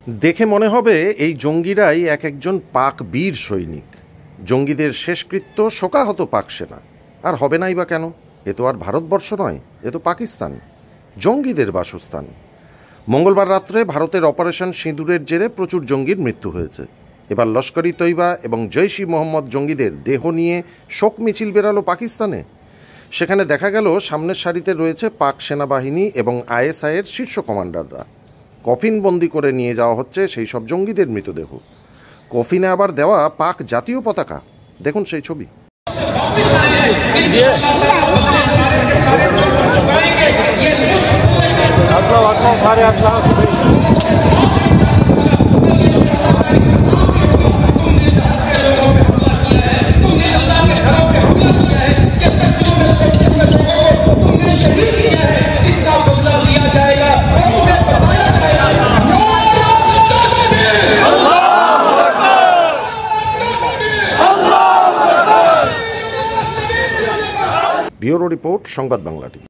দেখে মনে হবে এই জঙ্গিরাই এক একজন পাক বীর সৈনিক। জঙ্গিদের শেষকৃত্য শোকাহত পাক সেনা। আর হবে নাই বা কেন? এ তো আর ভারতবর্ষ নয়, এ তো পাকিস্তান, জঙ্গিদের বাসস্থান। মঙ্গলবার রাত্রে ভারতের অপারেশন সিঁদুরের জেরে প্রচুর জঙ্গির মৃত্যু হয়েছে। এবার লস্কর ই তৈবা এবং জৈশ ই মোহাম্মদ জঙ্গিদের দেহ নিয়ে শোক মিছিল বেরালো পাকিস্তানে। সেখানে দেখা গেল সামনের সারিতে রয়েছে পাক সেনাবাহিনী এবং আইএসআইয়ের শীর্ষ কমান্ডাররা। কফিন বন্দি করে নিয়ে যাওয়া হচ্ছে সেই সব জঙ্গিদের মৃতদেহ। কফিনে আবার দেওয়া পাক জাতীয় পতাকা। দেখুন সেই ছবি। ব্যুরো রিপোর্ট, সংবাদ বাংলা।